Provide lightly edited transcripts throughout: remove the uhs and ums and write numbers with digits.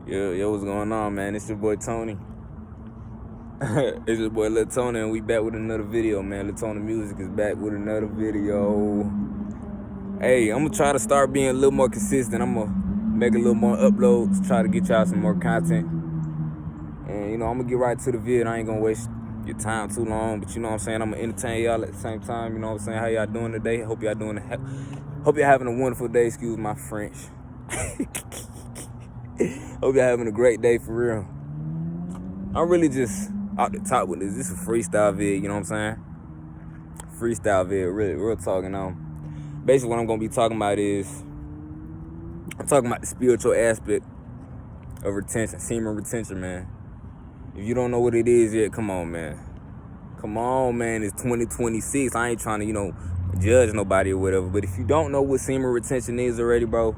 Yo, what's going on, man? It's your boy Tony. It's your boy Lil Tony, and we back with another video, man. Lil Tony Music is back with another video. Hey, I'm gonna try to start being a little more consistent. I'm gonna make a little more uploads, try to get y'all some more content. And, I'm gonna get right to the vid. I ain't gonna waste your time too long, but you know what I'm saying? I'm gonna entertain y'all at the same time. You know what I'm saying? How y'all doing today? Hope y'all having a wonderful day. Excuse my French. Hope y'all having a great day for real. I'm really just out the top with this. This is a freestyle vid, you know what I'm saying? Freestyle vid, really, real talking. Basically what I'm gonna be talking about is, I'm talking about the spiritual aspect of retention, semen retention, man. If you don't know what it is yet, come on, man. Come on, man, it's 2026. I ain't trying to, judge nobody or whatever, but if you don't know what semen retention is already, bro,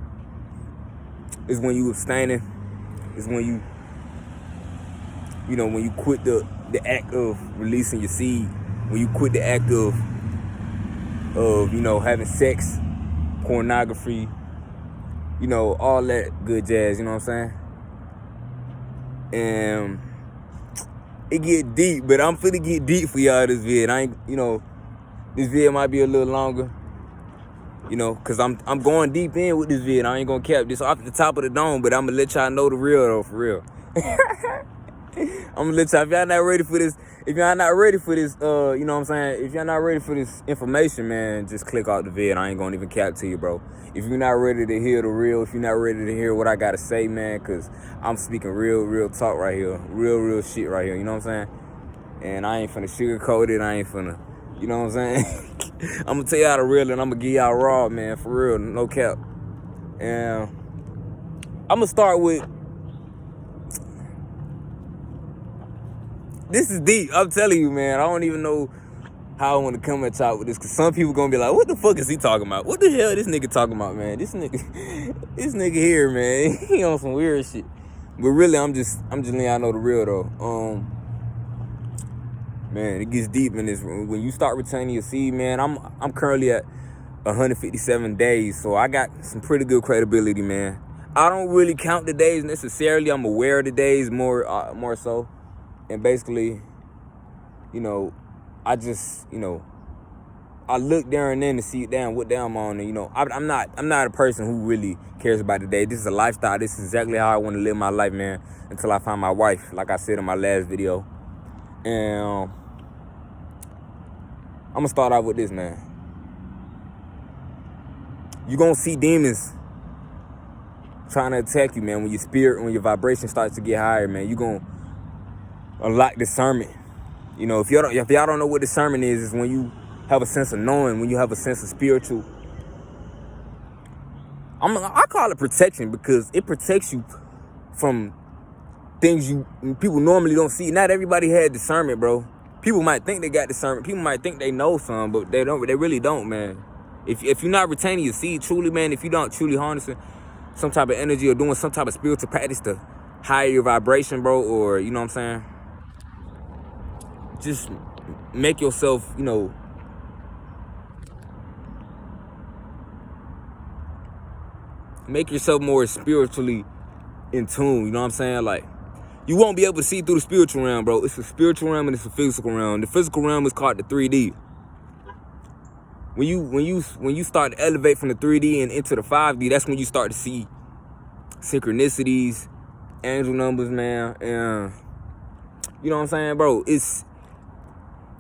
it's when you abstaining. It's when you, when you quit the act of releasing your seed. When you quit the act of having sex, pornography, all that good jazz, you know what I'm saying? And it get deep, but I'm finna get deep for y'all this vid. This vid might be a little longer. Cause I'm going deep in with this vid. I ain't gonna cap this off the top of the dome, but I'm gonna let y'all know the real though, for real. I'm gonna let y'all, if y'all not ready for this, you know what I'm saying? If y'all not ready for this information, man, just click off the vid. I ain't gonna even cap to you, bro. If you're not ready to hear the real, if you're not ready to hear what I gotta say, man, cause I'm speaking real talk right here. Real shit right here, you know what I'm saying? And I ain't finna sugarcoat it, I ain't finna, you know what I'm saying? I'm gonna tell y'all the real and I'm gonna give y'all raw, man, for real, no cap. And I'm gonna start with, this is deep, I'm telling you, man. I don't even know how I want to come and talk with this, because some people gonna be like, what the fuck is he talking about? What the hell this nigga talking about, man? This nigga here, man, he on some weird shit. But really, I'm just letting y'all know the real, though. Man, it gets deep in this. When you start retaining your seed, man, I'm currently at 157 days, so I got some pretty good credibility, man. I don't really count the days necessarily. I'm aware of the days more so. And basically, I just, I look there and then to see, damn, what day I'm on. And, I'm not a person who really cares about the day. This is a lifestyle. This is exactly how I want to live my life, man, until I find my wife, like I said in my last video. And I'm going to start off with this, man. You're going to see demons trying to attack you, man. When when your vibration starts to get higher, man, you're going to unlock discernment. If y'all don't know what discernment is when you have a sense of knowing, when you have a sense of spiritual. I call it protection, because it protects you from things people normally don't see. Not everybody had discernment, bro. People might think they got discernment. People might think they know some, but they don't. They really don't, man. If you're not retaining your seed truly, man, if you don't truly harnessing some type of energy or doing some type of spiritual practice to higher your vibration, bro, or you know what I'm saying, just make yourself, make yourself more spiritually in tune. You know what I'm saying? Like, you won't be able to see through the spiritual realm, bro. It's a spiritual realm and it's a physical realm. The physical realm is called the 3D. When you start to elevate from the 3D and into the 5D, that's when you start to see synchronicities, angel numbers, man. And you know what I'm saying, bro? It's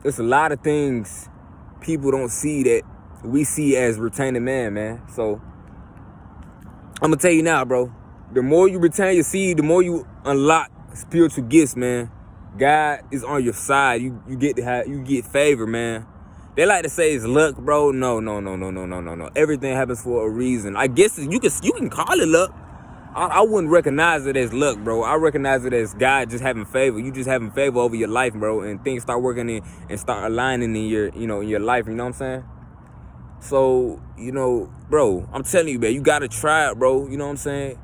a lot of things people don't see that we see as retaining man. So I'm gonna tell you now, bro. The more you retain your seed, the more you unlock spiritual gifts, man. God is on your side. You get favor, man. They like to say it's luck, bro. No. Everything happens for a reason. I guess you can call it luck. I wouldn't recognize it as luck, bro. I recognize it as God just having favor. You just having favor over your life, bro, and things start working in and start aligning in your, in your life. You know what I'm saying? So, bro, I'm telling you, man, you gotta try it, bro. You know what I'm saying?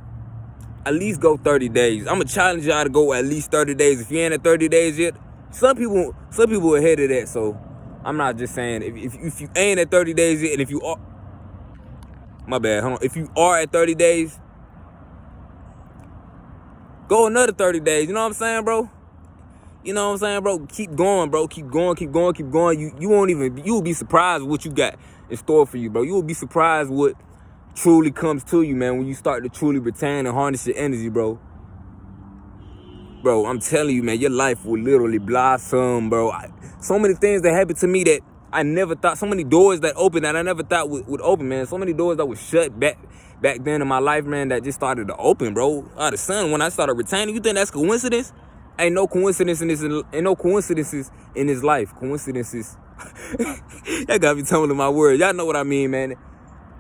At least go 30 days. I'm gonna challenge y'all to go at least 30 days. If you ain't at 30 days yet, some people ahead of that. So I'm not just saying if you ain't at 30 days yet, and if you are, my bad, hold on. If you are at 30 days, Go another 30 days. You know what I'm saying, bro? You know what I'm saying, bro? Keep going, bro. Keep going, keep going, keep going. You will be surprised what you got in store for you, bro. You will be surprised what truly comes to you, man, when you start to truly retain and harness your energy, bro. Bro, I'm telling you, man, your life will literally blossom, bro. So many things that happened to me that I never thought, so many doors that opened that I never thought would open, man. So many doors that were shut back then in my life, man, that just started to open, bro. Out of sun, when I started retaining, you think that's coincidence? Ain't no coincidence in this. Ain't no coincidences in his life. Coincidences. That got me tumbling my words. Y'all know what I mean, man.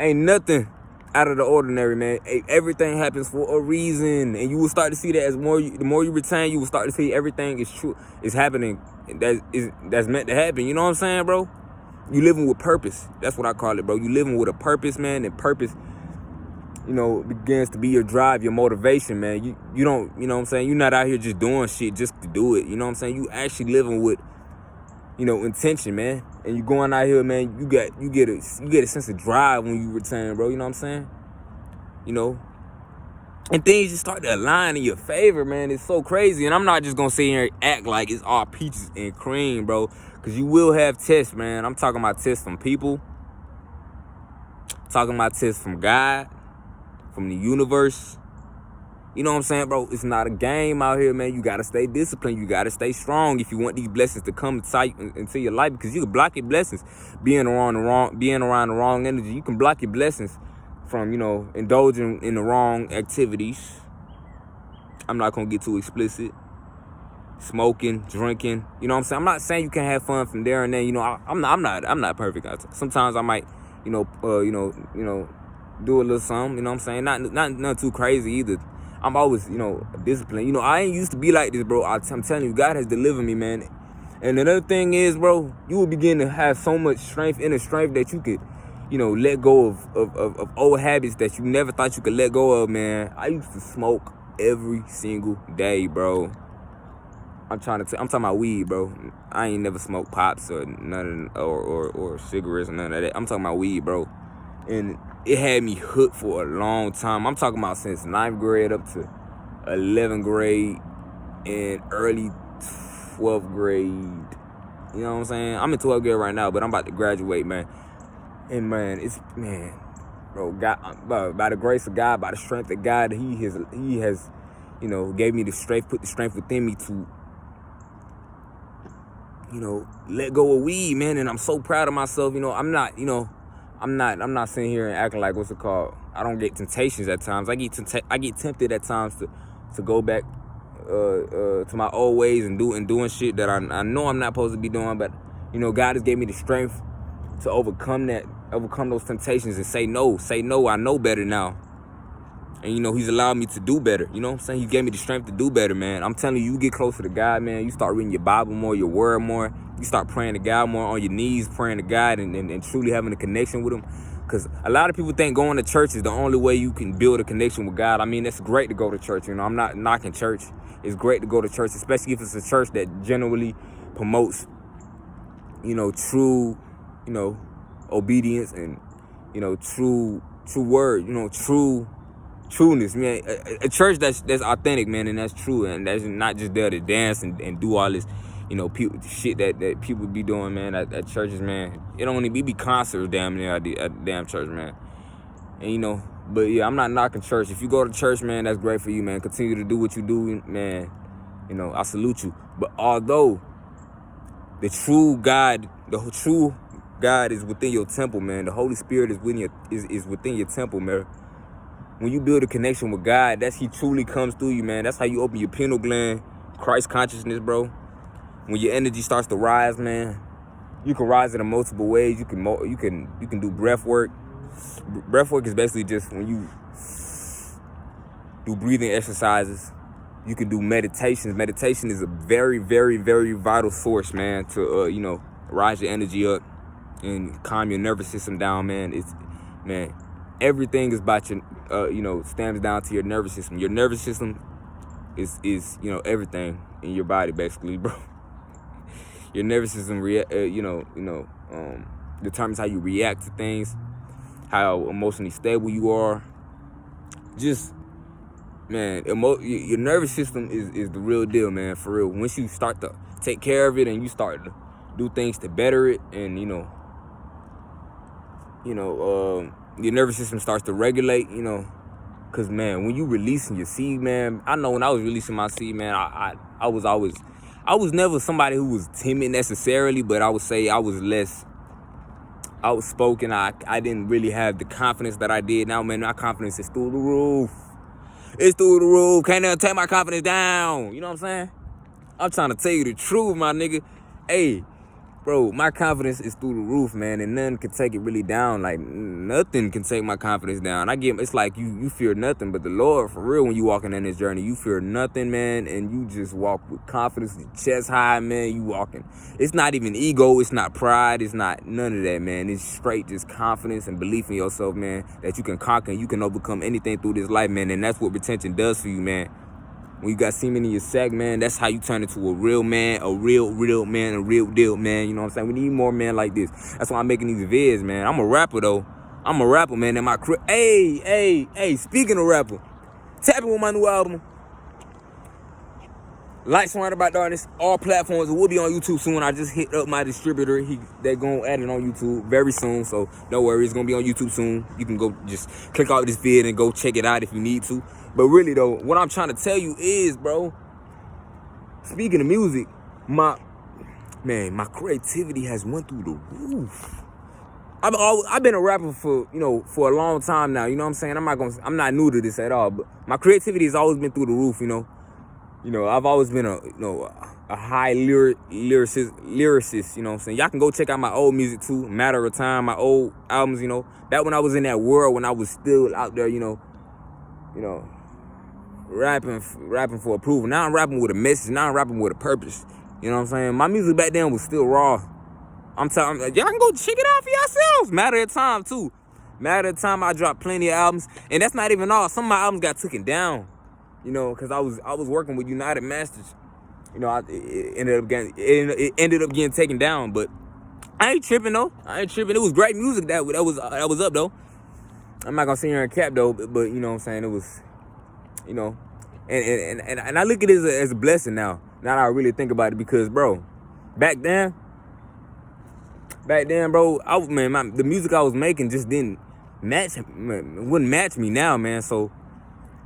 Ain't nothing out of the ordinary, man. Everything happens for a reason, and you will start to see that the more you retain, you will start to see everything is true, is happening. That's meant to happen. You know what I'm saying, bro? You living with purpose. That's what I call it, bro. You living with a purpose, man, and purpose, you know, begins to be your drive, your motivation, man. You don't, you know what I'm saying? You're not out here just doing shit just to do it. You know what I'm saying? You actually living with, you know, intention, man. And you going out here, man, you get a sense of drive when you return, bro. You know what I'm saying? You know? And things just start to align in your favor, man. It's so crazy. And I'm not just gonna sit here and act like it's all peaches and cream, bro. Cause you will have tests, man. I'm talking about tests from people. Talking about tests from God, from the universe. You know what I'm saying, bro? It's not a game out here, man. You gotta stay disciplined. You gotta stay strong if you want these blessings to come into your life, because you can block your blessings being around the wrong energy. You can block your blessings from, you know, indulging in the wrong activities. I'm not gonna get too explicit. Smoking, drinking. You know what I'm saying? I'm not saying you can't have fun from there and then. You know, I'm not perfect. Sometimes I might, you know, do a little something. You know what I'm saying? Not too crazy either. I'm always, you know, disciplined. You know, I ain't used to be like this, bro. I'm telling you, God has delivered me, man. And another thing is, bro, you will begin to have so much strength, inner strength, that you could, you know, let go of old habits that you never thought you could let go of, man. I used to smoke every single day, bro. I'm talking about weed, bro. I ain't never smoked pops or none of, or cigarettes or none of that. I'm talking about weed, bro. And it had me hooked for a long time. I'm talking about since 9th grade up to 11th grade and early 12th grade. You know what I'm saying? I'm in 12th grade right now, but I'm about to graduate, man. And man, bro, God, by the grace of God, by the strength of God, He has, you know, gave me the strength, put the strength within me to, you know, let go of weed, man. And I'm so proud of myself. You know, I'm not sitting here and acting like, what's it called? I don't get temptations at times. I get tempted at times to go back to my old ways and doing shit that I know I'm not supposed to be doing. But, you know, God has gave me the strength to overcome those temptations and say no. I know better now. And, you know, He's allowed me to do better. You know what I'm saying? He gave me the strength to do better, man. I'm telling you, you get closer to God, man. You start reading your Bible more, your word more. You start praying to God more, on your knees, praying to God and truly having a connection with Him. Because a lot of people think going to church is the only way you can build a connection with God. I mean, it's great to go to church. You know, I'm not knocking church. It's great to go to church, especially if it's a church that generally promotes, you know, true, you know, obedience and, you know, true word, you know, trueness, man. A church that's authentic, man, and that's true, and that's not just there to dance and do all this, you know, shit that people be doing, man, at churches, man. It don't even be concerts damn near at damn church, man. And, you know, but yeah, I'm not knocking church. If you go to church, man, that's great for you, man. Continue to do what you do, man. You know, I salute you. But although the true God is within your temple, man. The Holy Spirit is within your temple, man. When you build a connection with God, He truly comes through you, man. That's how you open your pineal gland, Christ consciousness, bro. When your energy starts to rise, man, you can rise in multiple ways. You can do breath work. Breath work is basically just when you do breathing exercises. You can do meditations. Meditation is a very, very, very vital source, man, to you know, rise your energy up and calm your nervous system down, man. Everything is about your, you know, stems down to your nervous system. Your nervous system is you know, everything in your body, basically, bro. Your nervous system, determines how you react to things, how emotionally stable you are. Just man, your nervous system is the real deal, man, for real. Once you start to take care of it and you start to do things to better it, and your nervous system starts to regulate, because, man, when you releasing your seed, man, I know when I was releasing my seed, man, I was never somebody who was timid necessarily, but I would say I was less outspoken. I didn't really have the confidence that I did now, man. My confidence is through the roof. It's through the roof. Can't never take my confidence down. You know what I'm saying? I'm trying to tell you the truth, my nigga. Hey, bro, my confidence is through the roof, man, and nothing can take it really down. Like, nothing can take my confidence down. It's like you fear nothing but the Lord, for real. When you walking in this journey, you fear nothing, man, and you just walk with confidence, chest high, man. You walking. It's not even ego. It's not pride. It's not none of that, man. It's straight just confidence and belief in yourself, man, that you can conquer and you can overcome anything through this life, man, and that's what retention does for you, man. When you got semen in your sack, man, that's how you turn into a real man, a real man, a real deal, man. You know what I'm saying? We need more men like this. That's why I'm making these vids, man. I'm a rapper, though. I'm a rapper, man. And hey, speaking of rapper, tapping with my new album, Lights Surrounded by Darkness, all platforms. It will be on YouTube soon. I just hit up my distributor. They're going to add it on YouTube very soon, so don't worry. It's going to be on YouTube soon. You can go just click out this vid and go check it out if you need to. But really, though, what I'm trying to tell you is, bro, speaking of music, my creativity has went through the roof. I've been a rapper for a long time now. You know what I'm saying? I'm not new to this at all. But my creativity has always been through the roof. I've always been a high lyricist. You know what I'm saying? Y'all can go check out my old music too. Matter of Time, my old albums. Back when I was in that world, when I was still out there. Rapping for approval. Now I'm rapping with a message. Now I'm rapping with a purpose. You know what I'm saying? My music back then was still raw. I'm telling y'all can go check it out for yourselves. Matter of Time too. Matter of Time, I dropped plenty of albums, and that's not even all. Some of my albums got taken down. Because I was working with United Masters. It ended up getting taken down, but I ain't tripping though. It was great music that was up though. I'm not gonna sit here and cap though, but you know what I'm saying? It was. And I look at it as a blessing now. Now that I really think about it, because, bro, back then, bro, the music I was making just wouldn't match me now, man. So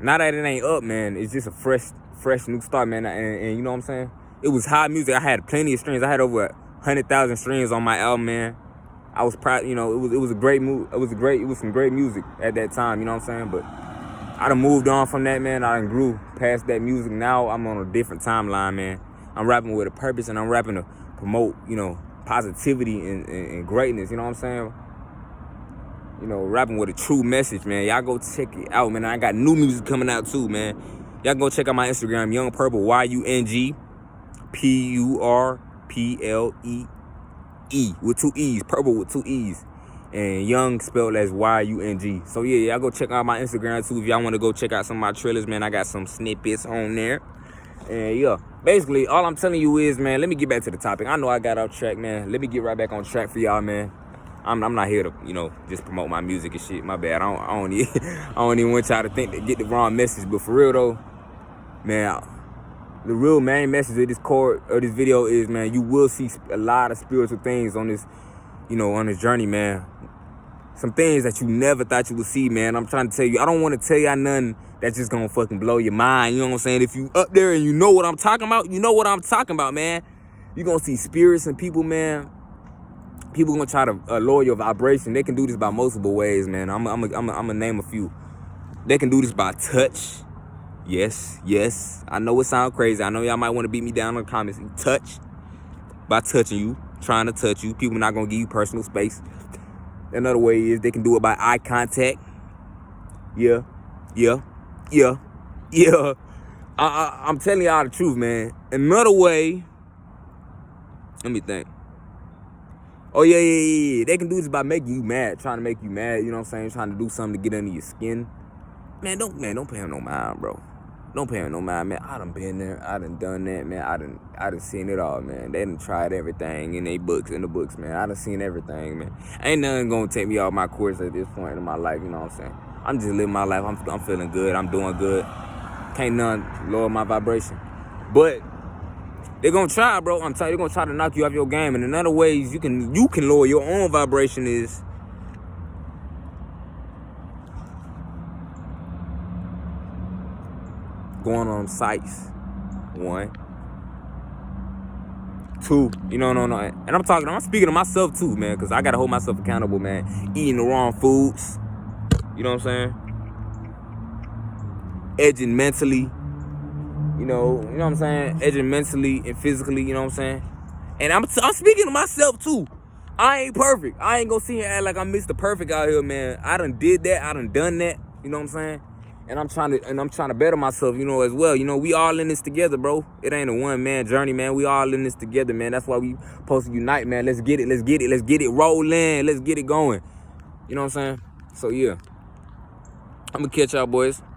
now that it ain't up, man, it's just a fresh new start, man. And you know what I'm saying? It was high music. I had plenty of streams. I had over 100,000 streams on my album, man. I was proud. It was a great move. It was some great music at that time. You know what I'm saying? But I done moved on from that, man. I done grew past that music. Now I'm on a different timeline, man. I'm rapping with a purpose, and I'm rapping to promote, positivity and greatness. You know what I'm saying? Rapping with a true message, man. Y'all go check it out, man. I got new music coming out too, man. Y'all go check out my Instagram, Young Purple, YUNG PURPLEE with 2 E's, purple with 2 E's. And Young spelled as YUNG. So yeah, y'all go check out my Instagram too if y'all want to go check out some of my trailers, man. I got some snippets on there. And yeah, basically all I'm telling you is, man, let me get back to the topic. I know I got off track, man. Let me get right back on track for y'all, man. I'm not here to, just promote my music and shit. My bad. I don't even want y'all to think to get the wrong message. But for real though, man, the real main message of this video is, man, you will see a lot of spiritual things on this, on this journey, man. Some things that you never thought you would see, man. I'm trying to tell you. I don't want to tell y'all nothing that's just gonna fucking blow your mind. You know what I'm saying? If you up there and you know what I'm talking about, you know what I'm talking about, man. You're gonna see spirits and people, man. People gonna try to lower your vibration. They can do this by multiple ways, man. I'm gonna name a few. They can do this by touch. Yes. I know it sounds crazy. I know y'all might want to beat me down in the comments. Touch. By touching you. Trying to touch you. People not gonna give you personal space. Another way is they can do it by eye contact. Yeah. I'm telling y'all the truth, man. Another way, let me think. Oh, yeah. They can do this by making you mad, trying to make you mad, you know what I'm saying? Trying to do something to get under your skin. Man, don't pay him no mind, bro. Don't pay him no mind, man. I done been there. I done done that, man. I done seen it all, man. They done tried everything in the books, man. I done seen everything, man. Ain't nothing gonna take me off my course at this point in my life, you know what I'm saying? I'm just living my life. I'm feeling good. I'm doing good. Can't none lower my vibration. But they're gonna try, bro. I'm telling you, they're gonna try to knock you off your game. And another ways you can lower your own vibration is going on sites. 1, 2, no. And I'm speaking to myself too, man, because I gotta hold myself accountable, man. Eating the wrong foods, you know what I'm saying? Edging mentally, you know what I'm saying? Edging mentally and physically, you know what I'm saying? And I'm speaking to myself too. I ain't perfect. I ain't gonna sit here and act like I'm Mr. Perfect out here, man. I done did that. I done that. You know what I'm saying? And I'm trying to better myself, as well. We all in this together, bro. It ain't a one-man journey, man. We all in this together, man. That's why we supposed to unite, man. Let's get it. Let's get it. Let's get it rolling. Let's get it going. You know what I'm saying? So, yeah. I'm going to catch y'all, boys.